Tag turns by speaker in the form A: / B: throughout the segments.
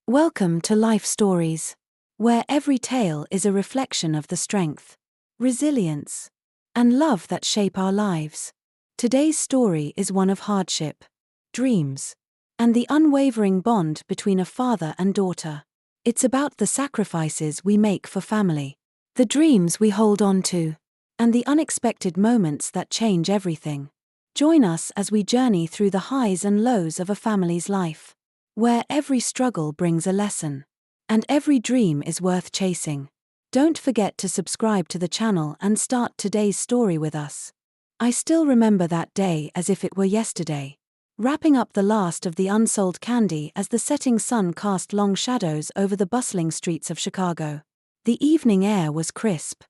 A: Welcome to Life Stories, where every tale is a reflection of the strength, resilience, and love that shape our lives. Today's story is one of hardship, dreams, and the unwavering bond between a father and daughter. It's about the sacrifices we make for family, the dreams we hold on to, and the unexpected moments that change everything. Join us as we journey through the highs and lows of a family's life, where every struggle brings a lesson, and every dream is worth chasing. Don't forget to subscribe to the channel and start today's story with us. I still remember that day as if it were yesterday, wrapping up the last of the unsold candy as the setting sun cast long shadows over the bustling streets of Chicago. The evening air was crisp,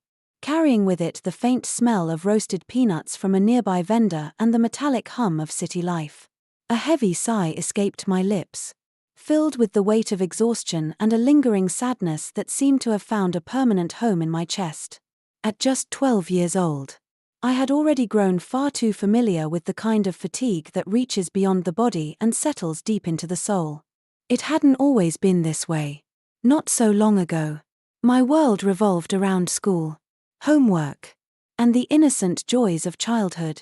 A: carrying with it the faint smell of roasted peanuts from a nearby vendor and the metallic hum of city life. A heavy sigh escaped my lips, filled with the weight of exhaustion and a lingering sadness that seemed to have found a permanent home in my chest. At just 12 years old, I had already grown far too familiar with the kind of fatigue that reaches beyond the body and settles deep into the soul. It hadn't always been this way. Not so long ago, my world revolved around school, homework, and the innocent joys of childhood.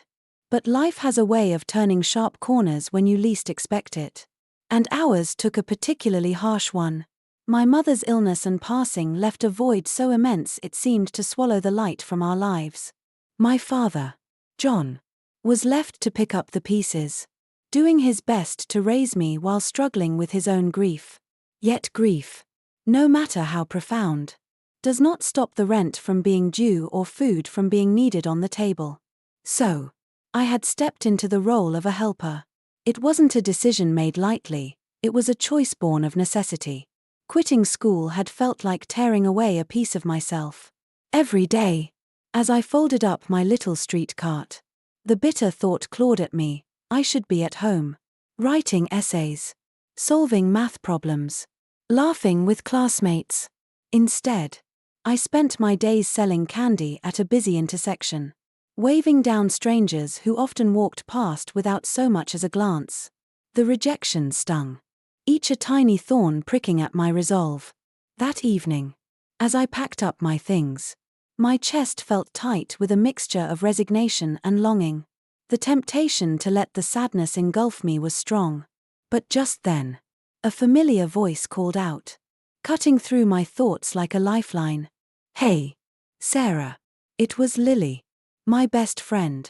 A: But life has a way of turning sharp corners when you least expect it. And ours took a particularly harsh one. My mother's illness and passing left a void so immense it seemed to swallow the light from our lives. My father, John, was left to pick up the pieces, doing his best to raise me while struggling with his own grief. Yet grief, no matter how profound, does not stop the rent from being due or food from being needed on the table. So, I had stepped into the role of a helper. It wasn't a decision made lightly, it was a choice born of necessity. Quitting school had felt like tearing away a piece of myself. Every day, as I folded up my little street cart, the bitter thought clawed at me: I should be at home, writing essays, solving math problems, laughing with classmates. Instead, I spent my days selling candy at a busy intersection, waving down strangers who often walked past without so much as a glance. The rejection stung, each a tiny thorn pricking at my resolve. That evening, as I packed up my things, my chest felt tight with a mixture of resignation and longing. The temptation to let the sadness engulf me was strong. But just then, a familiar voice called out, cutting through my thoughts like a lifeline. "Hey, Sarah." It was Lily, my best friend.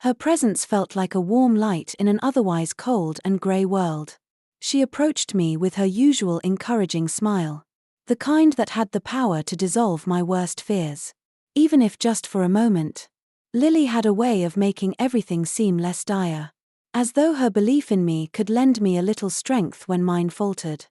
A: Her presence felt like a warm light in an otherwise cold and grey world. She approached me with her usual encouraging smile, the kind that had the power to dissolve my worst fears. Even if just for a moment, Lily had a way of making everything seem less dire, as though her belief in me could lend me a little strength when mine faltered.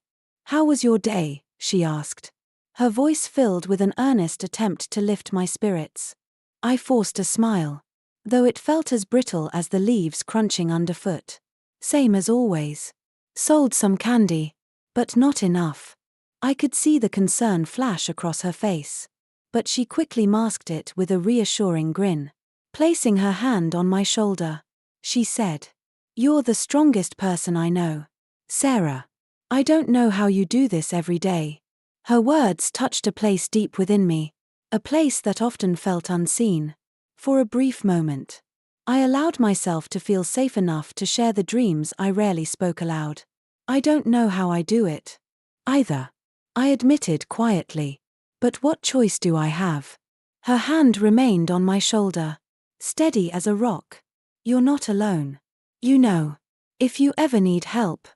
A: "How was your day?" she asked, her voice filled with an earnest attempt to lift my spirits. I forced a smile, though it felt as brittle as the leaves crunching underfoot. "Same as always. Sold some candy, but not enough." I could see the concern flash across her face, but she quickly masked it with a reassuring grin. Placing her hand on my shoulder, she said, "You're the strongest person I know, Sarah. I don't know how you do this every day." Her words touched a place deep within me, a place that often felt unseen. For a brief moment, I allowed myself to feel safe enough to share the dreams I rarely spoke aloud. "I don't know how I do it, either," I admitted quietly. "But what choice do I have?" Her hand remained on my shoulder, steady as a rock. "You're not alone. You know, if you ever need help,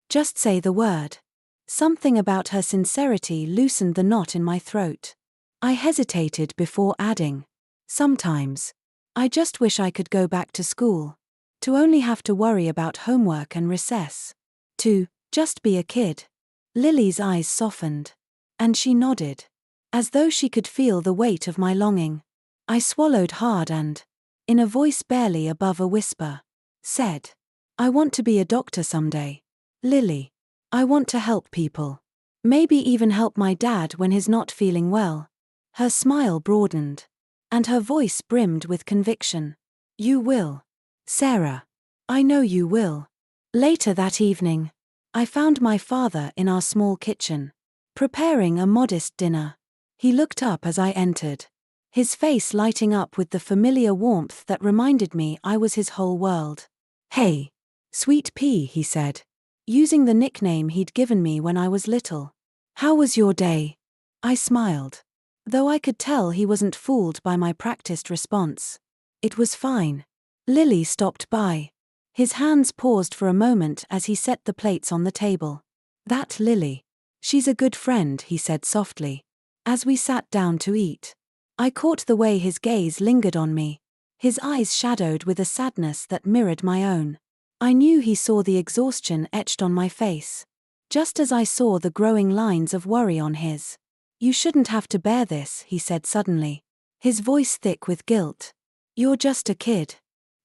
A: just say the word." Something about her sincerity loosened the knot in my throat. I hesitated before adding, "Sometimes, I just wish I could go back to school, to only have to worry about homework and recess. To just be a kid." Lily's eyes softened, and she nodded, as though she could feel the weight of my longing. I swallowed hard and, in a voice barely above a whisper, said, "I want to be a doctor someday, Lily. I want to help people. Maybe even help my dad when he's not feeling well." Her smile broadened, and her voice brimmed with conviction. "You will, Sarah. I know you will." Later that evening, I found my father in our small kitchen, preparing a modest dinner. He looked up as I entered, his face lighting up with the familiar warmth that reminded me I was his whole world. "Hey, Sweet Pea," he said, using the nickname he'd given me when I was little. "How was your day?" I smiled, though I could tell he wasn't fooled by my practiced response. "It was fine." Lily stopped by. His hands paused for a moment as he set the plates on the table. "That Lily. She's a good friend," he said softly, as we sat down to eat. I caught the way his gaze lingered on me, his eyes shadowed with a sadness that mirrored my own. I knew he saw the exhaustion etched on my face, just as I saw the growing lines of worry on his. "You shouldn't have to bear this," he said suddenly, his voice thick with guilt. "You're just a kid."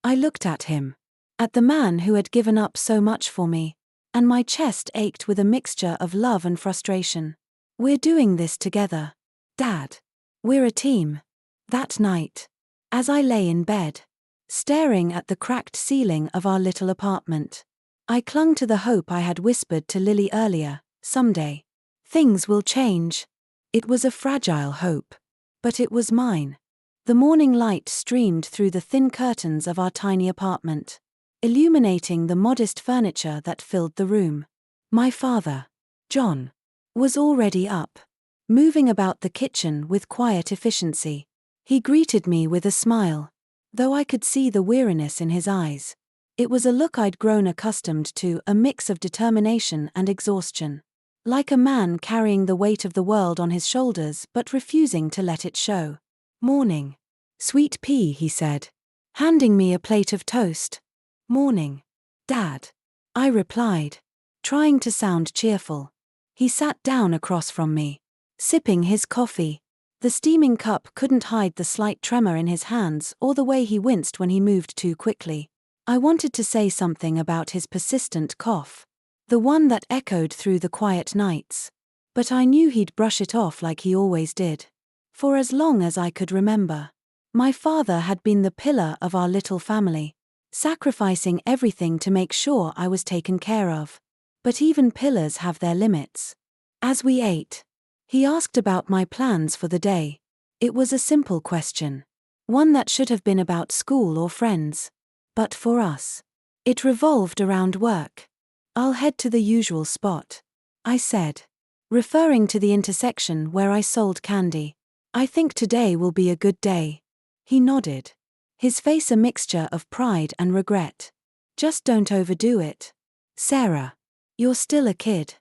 A: I looked at him, at the man who had given up so much for me, and my chest ached with a mixture of love and frustration. "We're doing this together, Dad. We're a team." That night, as I lay in bed, staring at the cracked ceiling of our little apartment, I clung to the hope I had whispered to Lily earlier: someday, things will change. It was a fragile hope, but it was mine. The morning light streamed through the thin curtains of our tiny apartment, illuminating the modest furniture that filled the room. My father, John, was already up, moving about the kitchen with quiet efficiency. He greeted me with a smile, though I could see the weariness in his eyes. It was a look I'd grown accustomed to, a mix of determination and exhaustion. Like a man carrying the weight of the world on his shoulders but refusing to let it show. "Morning, Sweet Pea," he said, handing me a plate of toast. "Morning, Dad," I replied, trying to sound cheerful. He sat down across from me, sipping his coffee. The steaming cup couldn't hide the slight tremor in his hands or the way he winced when he moved too quickly. I wanted to say something about his persistent cough, the one that echoed through the quiet nights, but I knew he'd brush it off like he always did. For as long as I could remember, my father had been the pillar of our little family, sacrificing everything to make sure I was taken care of. But even pillars have their limits. As we ate, he asked about my plans for the day. It was a simple question, one that should have been about school or friends. But for us, it revolved around work. "I'll head to the usual spot," I said, referring to the intersection where I sold candy. "I think today will be a good day." He nodded, his face a mixture of pride and regret. "Just don't overdo it, Sarah. You're still a kid."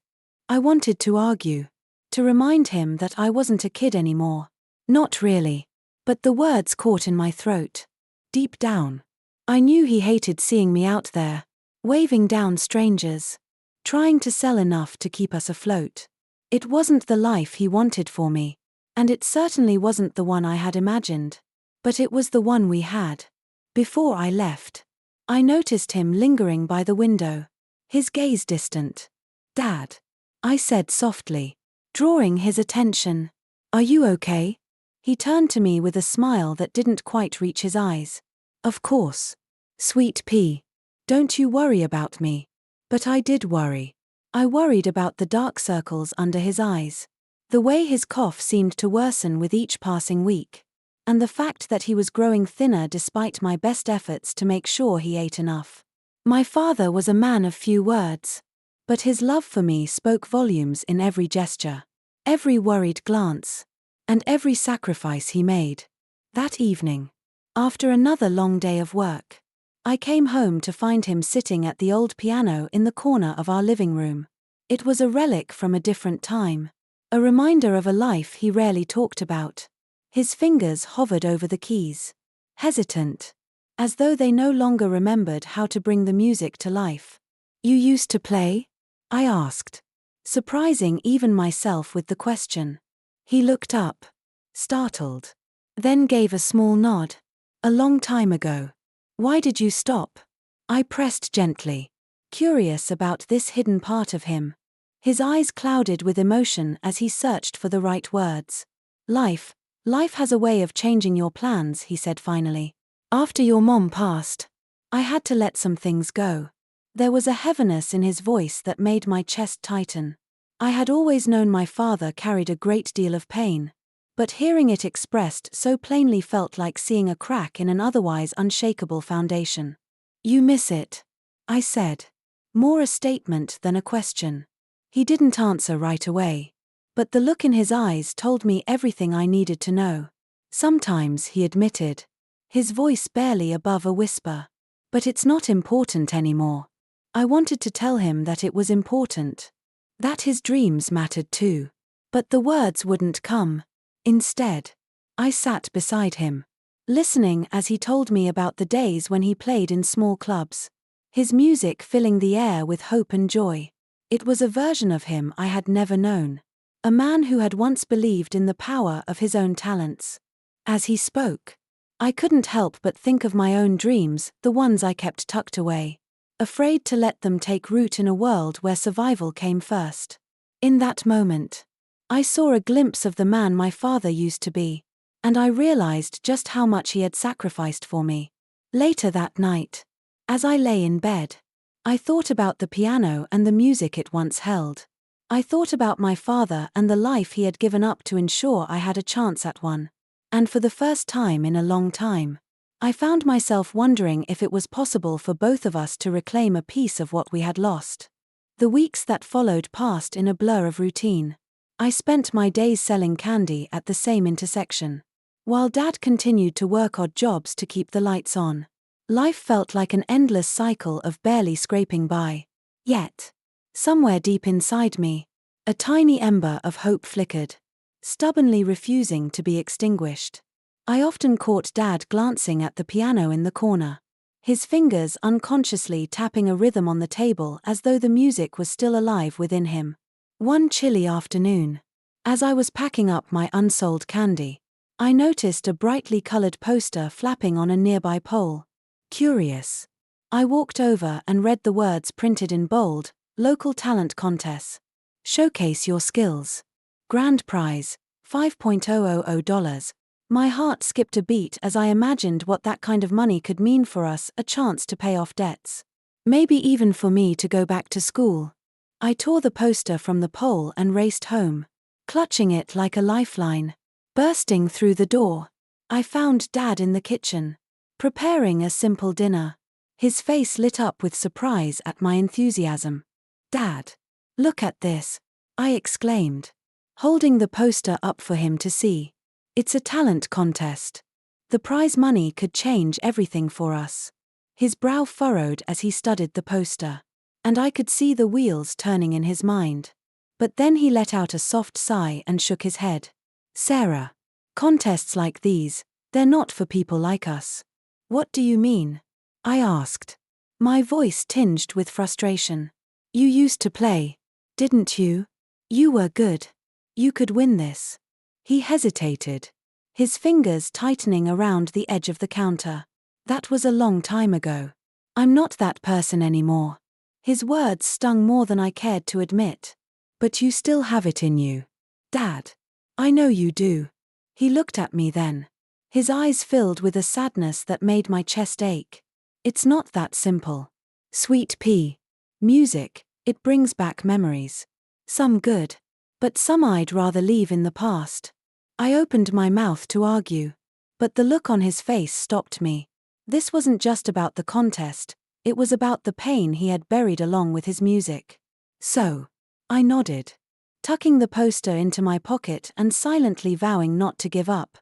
A: I wanted to argue, to remind him that I wasn't a kid anymore. Not really. But the words caught in my throat. Deep down, I knew he hated seeing me out there, waving down strangers, trying to sell enough to keep us afloat. It wasn't the life he wanted for me, and it certainly wasn't the one I had imagined. But it was the one we had. Before I left, I noticed him lingering by the window, his gaze distant. "Dad," I said softly, drawing his attention. "Are you okay?" He turned to me with a smile that didn't quite reach his eyes. "Of course, Sweet Pea. Don't you worry about me." But I did worry. I worried about the dark circles under his eyes, the way his cough seemed to worsen with each passing week, and the fact that he was growing thinner despite my best efforts to make sure he ate enough. My father was a man of few words, but his love for me spoke volumes in every gesture, every worried glance, and every sacrifice he made. That evening, after another long day of work, I came home to find him sitting at the old piano in the corner of our living room. It was a relic from a different time, a reminder of a life he rarely talked about. His fingers hovered over the keys, hesitant, as though they no longer remembered how to bring the music to life. "You used to play?" I asked, surprising even myself with the question. He looked up, startled, then gave a small nod. "A long time ago." "Why did you stop?" I pressed gently, curious about this hidden part of him. His eyes clouded with emotion as he searched for the right words. Life has a way of changing your plans," he said finally. "After your mom passed, I had to let some things go. There was a heaviness in his voice that made my chest tighten. I had always known my father carried a great deal of pain, but hearing it expressed so plainly felt like seeing a crack in an otherwise unshakable foundation. "You miss it," I said. More a statement than a question. He didn't answer right away, but the look in his eyes told me everything I needed to know. "Sometimes," he admitted, his voice barely above a whisper. "But it's not important anymore." I wanted to tell him that it was important, that his dreams mattered too. But the words wouldn't come. Instead, I sat beside him, listening as he told me about the days when he played in small clubs, his music filling the air with hope and joy. It was a version of him I had never known, a man who had once believed in the power of his own talents. As he spoke, I couldn't help but think of my own dreams, the ones I kept tucked away, afraid to let them take root in a world where survival came first. In that moment, I saw a glimpse of the man my father used to be, and I realized just how much he had sacrificed for me. Later that night, as I lay in bed, I thought about the piano and the music it once held. I thought about my father and the life he had given up to ensure I had a chance at one. And for the first time in a long time, I found myself wondering if it was possible for both of us to reclaim a piece of what we had lost. The weeks that followed passed in a blur of routine. I spent my days selling candy at the same intersection, while Dad continued to work odd jobs to keep the lights on. Life felt like an endless cycle of barely scraping by. Yet, somewhere deep inside me, a tiny ember of hope flickered, stubbornly refusing to be extinguished. I often caught Dad glancing at the piano in the corner, his fingers unconsciously tapping a rhythm on the table as though the music was still alive within him. One chilly afternoon, as I was packing up my unsold candy, I noticed a brightly colored poster flapping on a nearby pole. Curious, I walked over and read the words printed in bold: "Local Talent Contests. Showcase your skills. Grand prize, $5,000. My heart skipped a beat as I imagined what that kind of money could mean for us, a chance to pay off debts. Maybe even for me to go back to school. I tore the poster from the pole and raced home, clutching it like a lifeline. Bursting through the door, I found Dad in the kitchen, preparing a simple dinner. His face lit up with surprise at my enthusiasm. "Dad, look at this," I exclaimed, holding the poster up for him to see. "It's a talent contest. The prize money could change everything for us." His brow furrowed as he studied the poster, and I could see the wheels turning in his mind. But then he let out a soft sigh and shook his head. "Sarah, contests like these, they're not for people like us." "What do you mean?" I asked, my voice tinged with frustration. "You used to play, didn't you? You were good. You could win this." He hesitated, his fingers tightening around the edge of the counter. "That was a long time ago. I'm not that person anymore." His words stung more than I cared to admit. "But you still have it in you, Dad. I know you do." He looked at me then, his eyes filled with a sadness that made my chest ache. "It's not that simple. Sweet pea. Music, it brings back memories. Some good, but some I'd rather leave in the past." I opened my mouth to argue, but the look on his face stopped me. This wasn't just about the contest, it was about the pain he had buried along with his music. "So," I nodded, tucking the poster into my pocket and silently vowing not to give up.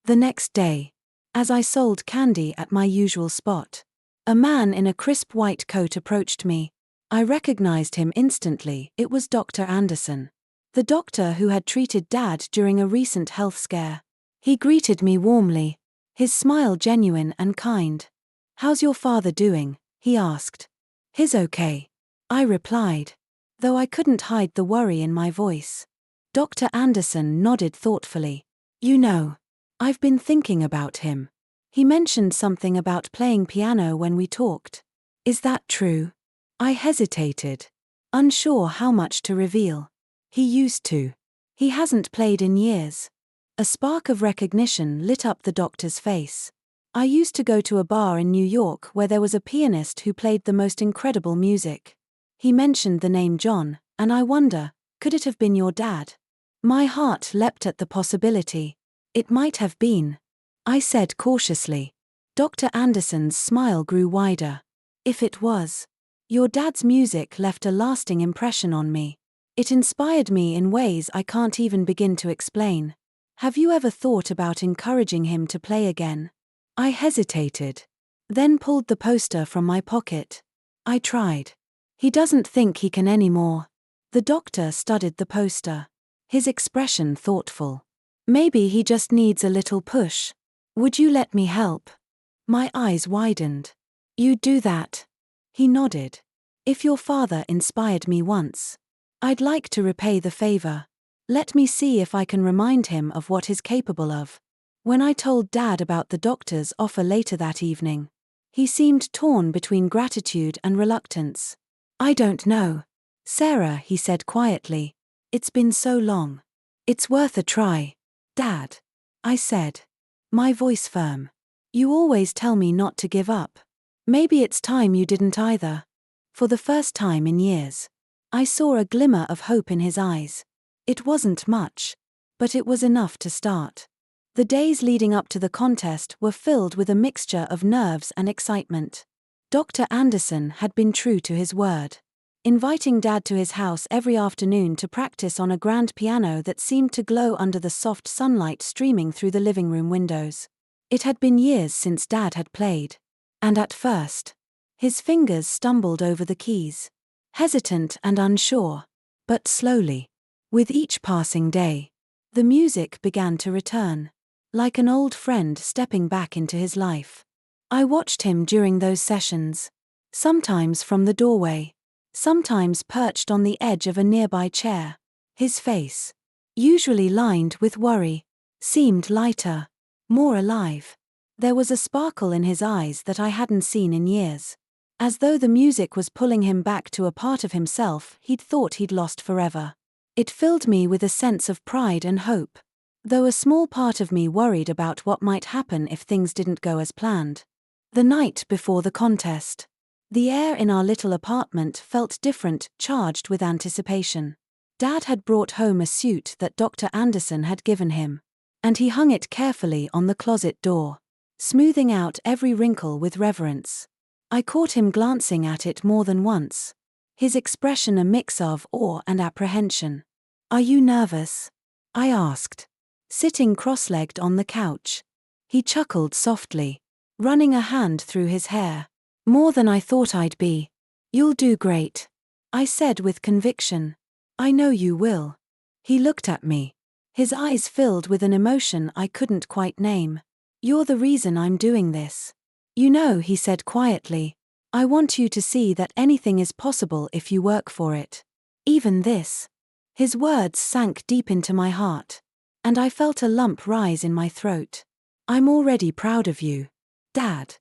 A: The next day, as I sold candy at my usual spot, a man in a crisp white coat approached me. I recognized him instantly. It was Dr. Anderson, the doctor who had treated Dad during a recent health scare. He greeted me warmly, his smile genuine and kind. "How's your father doing?" he asked. "He's okay," I replied, though I couldn't hide the worry in my voice. Dr. Anderson nodded thoughtfully. "You know, I've been thinking about him. He mentioned something about playing piano when we talked. Is that true?" I hesitated, unsure how much to reveal. "He used to. He hasn't played in years." A spark of recognition lit up the doctor's face. I used to go to a bar in New York where there was a pianist who played the most incredible music. He mentioned the name John, and I wonder, could it have been your dad? My heart leapt at the possibility. It might have been, I said cautiously. Dr. Anderson's smile grew wider. If it was, your dad's music left a lasting impression on me. It inspired me in ways I can't even begin to explain. Have you ever thought about encouraging him to play again? I hesitated, then pulled the poster from my pocket. I tried. He doesn't think he can anymore. The doctor studied the poster, his expression thoughtful. Maybe he just needs a little push. Would you let me help? My eyes widened. You'd do that? He nodded. If your father inspired me once, I'd like to repay the favor. Let me see if I can remind him of what he's capable of. When I told Dad about the doctor's offer later that evening, he seemed torn between gratitude and reluctance. I don't know, Sarah, he said quietly. It's been so long. It's worth a try. Dad, I said, my voice firm. You always tell me not to give up. Maybe it's time you didn't either. For the first time in years, I saw a glimmer of hope in his eyes. It wasn't much, but it was enough to start. The days leading up to the contest were filled with a mixture of nerves and excitement. Dr. Anderson had been true to his word, inviting Dad to his house every afternoon to practice on a grand piano that seemed to glow under the soft sunlight streaming through the living room windows. It had been years since Dad had played, and at first, his fingers stumbled over the keys, hesitant and unsure. But slowly, with each passing day, the music began to return, like an old friend stepping back into his life. I watched him during those sessions, sometimes from the doorway, sometimes perched on the edge of a nearby chair. His face, usually lined with worry, seemed lighter, more alive. There was a sparkle in his eyes that I hadn't seen in years, as though the music was pulling him back to a part of himself he'd thought he'd lost forever. It filled me with a sense of pride and hope, though a small part of me worried about what might happen if things didn't go as planned. The night before the contest, the air in our little apartment felt different, charged with anticipation. Dad had brought home a suit that Dr. Anderson had given him, and he hung it carefully on the closet door, smoothing out every wrinkle with reverence. I caught him glancing at it more than once, his expression a mix of awe and apprehension. Are you nervous? I asked, sitting cross-legged on the couch. He chuckled softly, running a hand through his hair. More than I thought I'd be. You'll do great, I said with conviction. I know you will. He looked at me, his eyes filled with an emotion I couldn't quite name. You're the reason I'm doing this. You know, he said quietly, I want you to see that anything is possible if you work for it. Even this. His words sank deep into my heart, and I felt a lump rise in my throat. I'm already proud of you, Dad.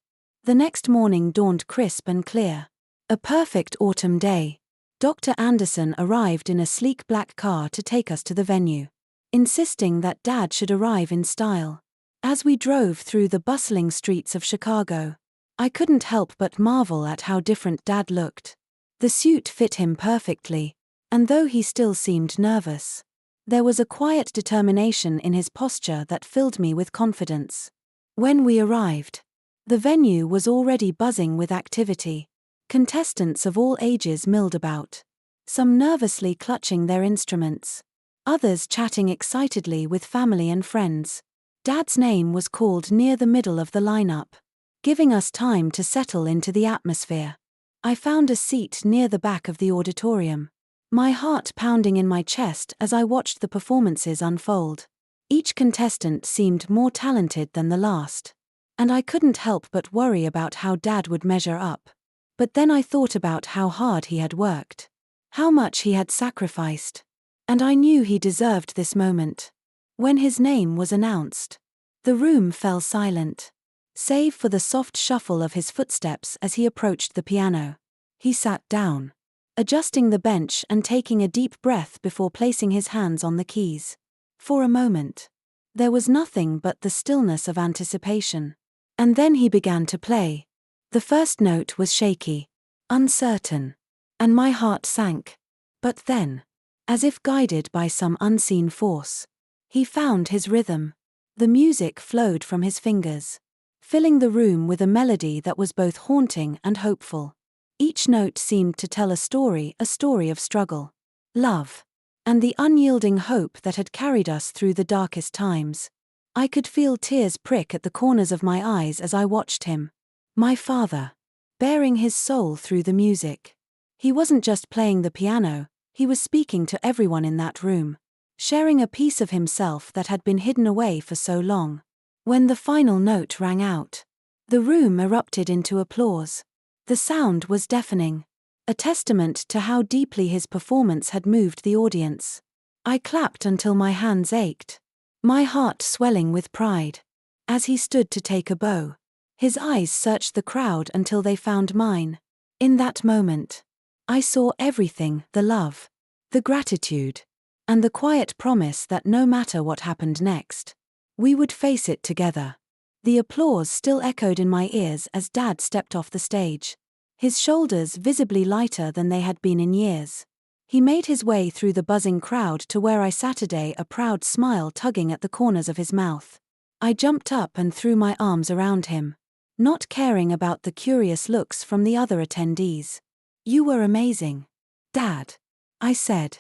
A: The next morning dawned crisp and clear. A perfect autumn day. Dr. Anderson arrived in a sleek black car to take us to the venue, insisting that Dad should arrive in style. As we drove through the bustling streets of Chicago, I couldn't help but marvel at how different Dad looked. The suit fit him perfectly, and though he still seemed nervous, there was a quiet determination in his posture that filled me with confidence. When we arrived, the venue was already buzzing with activity. Contestants of all ages milled about, some nervously clutching their instruments, others chatting excitedly with family and friends. Dad's name was called near the middle of the lineup, giving us time to settle into the atmosphere. I found a seat near the back of the auditorium, my heart pounding in my chest as I watched the performances unfold. Each contestant seemed more talented than the last, and I couldn't help but worry about how Dad would measure up. But then I thought about how hard he had worked, how much he had sacrificed, and I knew he deserved this moment. When his name was announced, the room fell silent, save for the soft shuffle of his footsteps as he approached the piano. He sat down, adjusting the bench and taking a deep breath before placing his hands on the keys. For a moment, there was nothing but the stillness of anticipation. And then he began to play. The first note was shaky, uncertain, and my heart sank. But then, as if guided by some unseen force, he found his rhythm. The music flowed from his fingers, filling the room with a melody that was both haunting and hopeful. Each note seemed to tell a story of struggle, love, and the unyielding hope that had carried us through the darkest times. I could feel tears prick at the corners of my eyes as I watched him. My father, bearing his soul through the music. He wasn't just playing the piano, he was speaking to everyone in that room, sharing a piece of himself that had been hidden away for so long. When the final note rang out, the room erupted into applause. The sound was deafening, a testament to how deeply his performance had moved the audience. I clapped until my hands ached, my heart swelling with pride. As he stood to take a bow, his eyes searched the crowd until they found mine. In that moment, I saw everything: the love, the gratitude, and the quiet promise that no matter what happened next, we would face it together. The applause still echoed in my ears as Dad stepped off the stage, his shoulders visibly lighter than they had been in years. He made his way through the buzzing crowd to where I sat, a proud smile tugging at the corners of his mouth. I jumped up and threw my arms around him, not caring about the curious looks from the other attendees. "You were amazing, Dad," I said,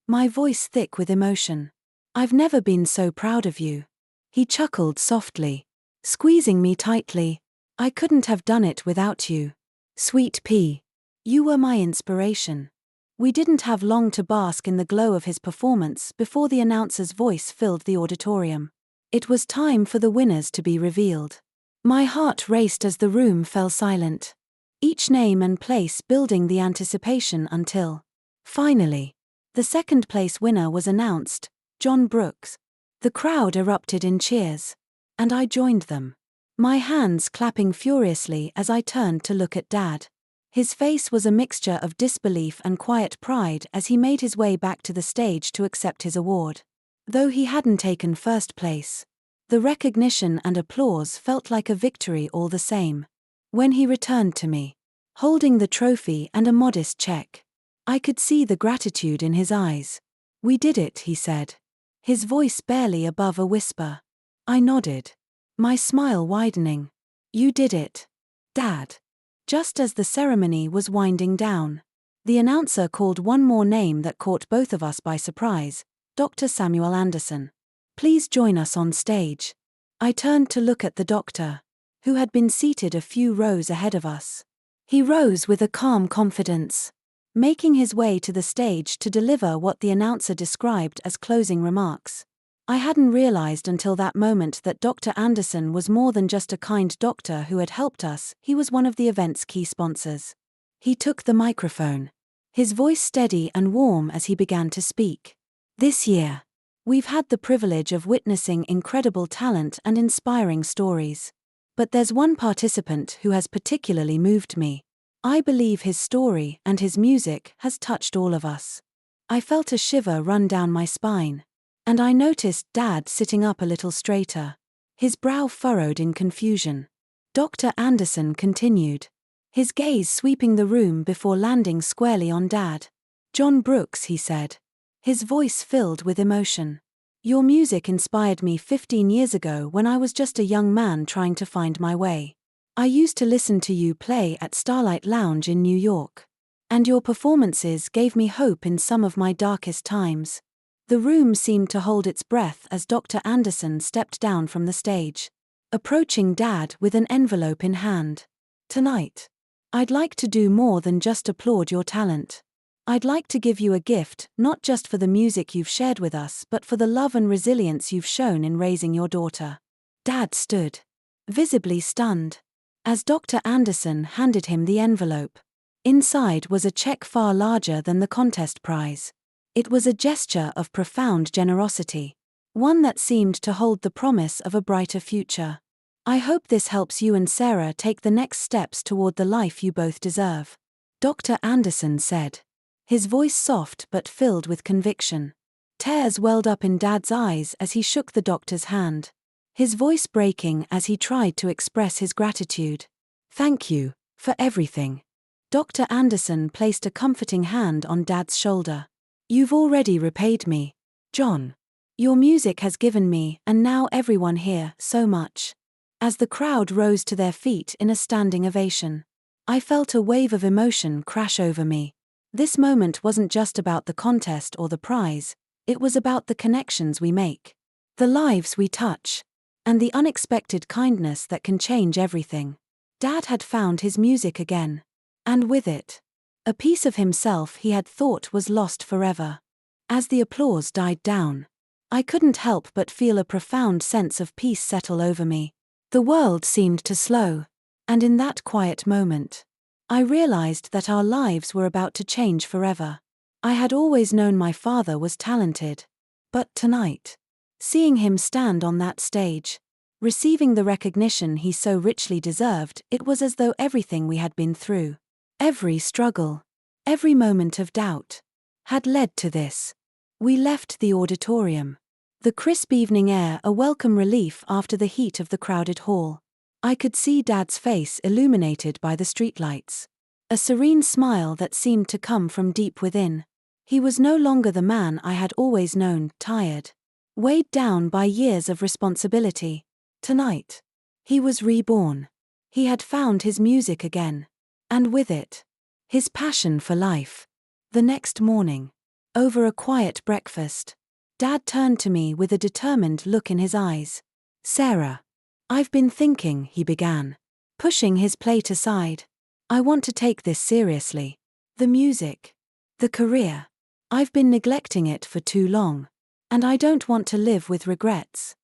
A: my voice thick with emotion. "I've never been so proud of you." He chuckled softly, squeezing me tightly. "I couldn't have done it without you, Sweet Pea. You were my inspiration." We didn't have long to bask in the glow of his performance before the announcer's voice filled the auditorium. It was time for the winners to be revealed. My heart raced as the room fell silent, each name and place building the anticipation until, finally, the second-place winner was announced, John Brooks. The crowd erupted in cheers, and I joined them, my hands clapping furiously as I turned to look at Dad. His face was a mixture of disbelief and quiet pride as he made his way back to the stage to accept his award. Though he hadn't taken first place, the recognition and applause felt like a victory all the same. When he returned to me, holding the trophy and a modest check, I could see the gratitude in his eyes. "We did it," he said, his voice barely above a whisper. I nodded, my smile widening. "You did it, Dad." Just as the ceremony was winding down, the announcer called one more name that caught both of us by surprise: Dr. Samuel Anderson. "Please join us on stage." I turned to look at the doctor, who had been seated a few rows ahead of us. He rose with a calm confidence, making his way to the stage to deliver what the announcer described as closing remarks. I hadn't realized until that moment that Dr. Anderson was more than just a kind doctor who had helped us. He was one of the event's key sponsors. He took the microphone, his voice steady and warm as he began to speak. "This year, we've had the privilege of witnessing incredible talent and inspiring stories. But there's one participant who has particularly moved me. I believe his story and his music has touched all of us." I felt a shiver run down my spine, and I noticed Dad sitting up a little straighter, his brow furrowed in confusion. Dr. Anderson continued, his gaze sweeping the room before landing squarely on Dad. "John Brooks," he said, his voice filled with emotion. "Your music inspired me 15 years ago when I was just a young man trying to find my way. I used to listen to you play at Starlight Lounge in New York, and your performances gave me hope in some of my darkest times." The room seemed to hold its breath as Dr. Anderson stepped down from the stage, approaching Dad with an envelope in hand. "Tonight, I'd like to do more than just applaud your talent. I'd like to give you a gift, not just for the music you've shared with us, but for the love and resilience you've shown in raising your daughter." Dad stood, visibly stunned, as Dr. Anderson handed him the envelope. Inside was a check far larger than the contest prize. It was a gesture of profound generosity, one that seemed to hold the promise of a brighter future. "I hope this helps you and Sarah take the next steps toward the life you both deserve," Dr. Anderson said, his voice soft but filled with conviction. Tears welled up in Dad's eyes as he shook the doctor's hand. his voice breaking as he tried to express his gratitude. "Thank you for everything." Dr. Anderson placed a comforting hand on Dad's shoulder. "You've already repaid me, John. Your music has given me, and now everyone here, so much." As the crowd rose to their feet in a standing ovation, I felt a wave of emotion crash over me. This moment wasn't just about the contest or the prize, it was about the connections we make, the lives we touch, and the unexpected kindness that can change everything. Dad had found his music again. And with it, a piece of himself he had thought was lost forever. As the applause died down, I couldn't help but feel a profound sense of peace settle over me. The world seemed to slow, and in that quiet moment, I realized that our lives were about to change forever. I had always known my father was talented, but tonight, seeing him stand on that stage, receiving the recognition he so richly deserved, it was as though everything we had been through, every struggle, every moment of doubt, had led to this. We left the auditorium, the crisp evening air a welcome relief after the heat of the crowded hall. I could see Dad's face illuminated by the streetlights, a serene smile that seemed to come from deep within. He was no longer the man I had always known, tired, weighed down by years of responsibility. Tonight, he was reborn. He had found his music again. And with it, his passion for life. The next morning, over a quiet breakfast, Dad turned to me with a determined look in his eyes. "Sarah, I've been thinking," he began, pushing his plate aside. "I want to take this seriously. The music, the career. I've been neglecting it for too long, and I don't want to live with regrets."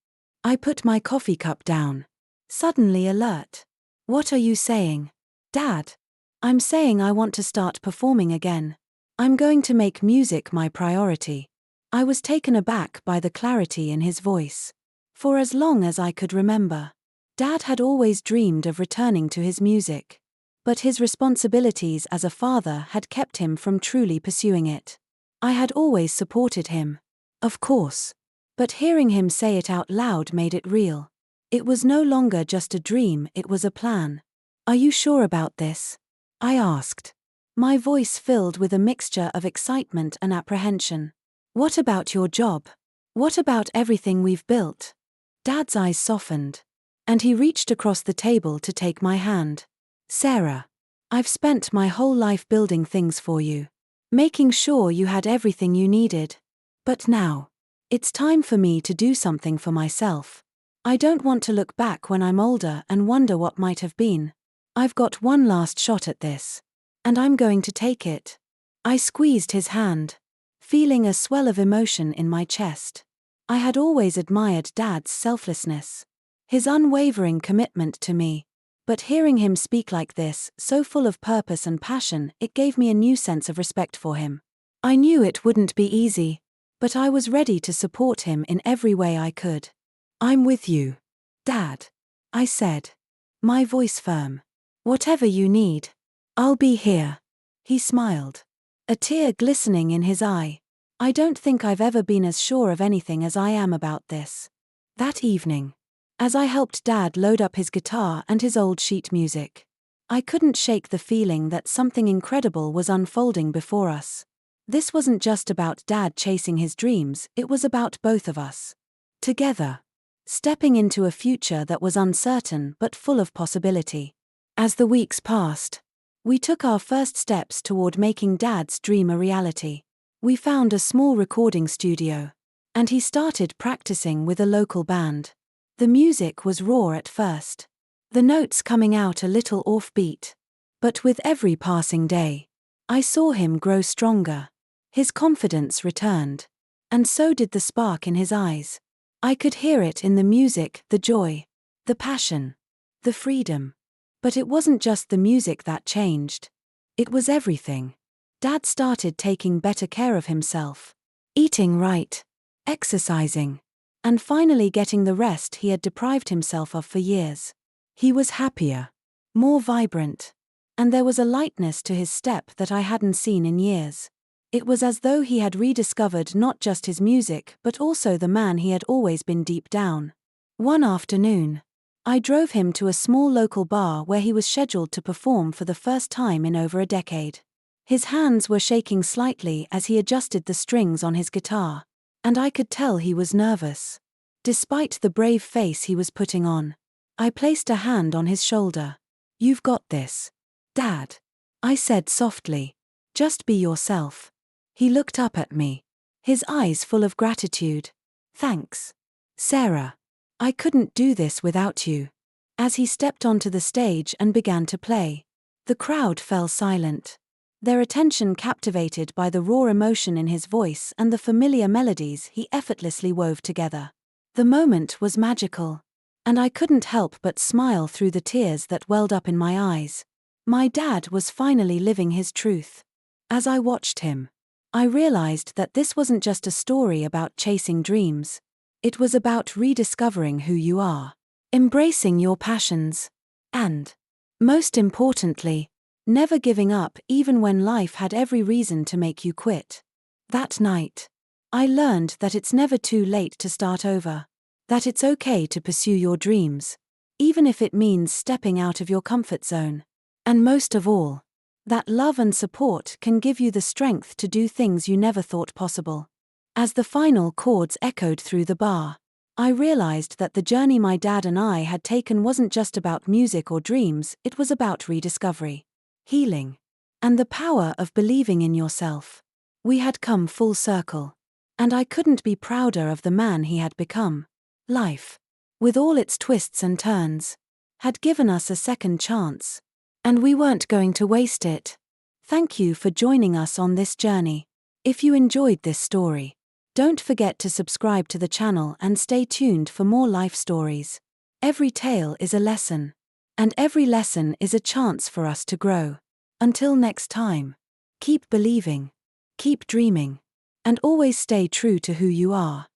A: I put my coffee cup down, suddenly alert. "What are you saying, Dad?" "I'm saying I want to start performing again. I'm going to make music my priority." I was taken aback by the clarity in his voice. For as long as I could remember, Dad had always dreamed of returning to his music. But his responsibilities as a father had kept him from truly pursuing it. I had always supported him, of course, but hearing him say it out loud made it real. It was no longer just a dream, it was a plan. "Are you sure about this?" I asked, my voice filled with a mixture of excitement and apprehension. "What about your job? What about everything we've built?" Dad's eyes softened, and he reached across the table to take my hand. "Sarah, I've spent my whole life building things for you, making sure you had everything you needed. But now, it's time for me to do something for myself. I don't want to look back when I'm older and wonder what might have been. I've got one last shot at this, and I'm going to take it." I squeezed his hand, feeling a swell of emotion in my chest. I had always admired Dad's selflessness, his unwavering commitment to me, but hearing him speak like this, so full of purpose and passion, it gave me a new sense of respect for him. I knew it wouldn't be easy, but I was ready to support him in every way I could. "I'm with you, Dad," I said, my voice firm. "Whatever you need, I'll be here." He smiled, a tear glistening in his eye. I don't think I've ever been as sure of anything as I am about this. That evening, as I helped Dad load up his guitar and his old sheet music, I couldn't shake the feeling that something incredible was unfolding before us. This wasn't just about Dad chasing his dreams, it was about both of us, together, stepping into a future that was uncertain but full of possibility. As the weeks passed, we took our first steps toward making Dad's dream a reality. We found a small recording studio, and he started practicing with a local band. The music was raw at first, the notes coming out a little offbeat. But with every passing day, I saw him grow stronger. His confidence returned, and so did the spark in his eyes. I could hear it in the music, the joy, the passion, the freedom. But it wasn't just the music that changed. It was everything. Dad started taking better care of himself, eating right, exercising, and finally getting the rest he had deprived himself of for years. He was happier, more vibrant, and there was a lightness to his step that I hadn't seen in years. It was as though he had rediscovered not just his music but also the man he had always been deep down. One afternoon, I drove him to a small local bar where he was scheduled to perform for the first time in over a decade. His hands were shaking slightly as he adjusted the strings on his guitar, and I could tell he was nervous. Despite the brave face he was putting on, I placed a hand on his shoulder. "You've got this, Dad," I said softly. "Just be yourself." He looked up at me, his eyes full of gratitude. "Thanks, Sarah. I couldn't do this without you." As he stepped onto the stage and began to play, the crowd fell silent, their attention captivated by the raw emotion in his voice and the familiar melodies he effortlessly wove together. The moment was magical, and I couldn't help but smile through the tears that welled up in my eyes. My dad was finally living his truth. As I watched him, I realized that this wasn't just a story about chasing dreams. It was about rediscovering who you are, embracing your passions, and, most importantly, never giving up even when life had every reason to make you quit. That night, I learned that it's never too late to start over, that it's okay to pursue your dreams, even if it means stepping out of your comfort zone, and most of all, that love and support can give you the strength to do things you never thought possible. As the final chords echoed through the bar, I realized that the journey my dad and I had taken wasn't just about music or dreams, it was about rediscovery, healing, and the power of believing in yourself. We had come full circle, and I couldn't be prouder of the man he had become. Life, with all its twists and turns, had given us a second chance, and we weren't going to waste it. Thank you for joining us on this journey. If you enjoyed this story, don't forget to subscribe to the channel and stay tuned for more life stories. Every tale is a lesson, and every lesson is a chance for us to grow. Until next time, keep believing, keep dreaming, and always stay true to who you are.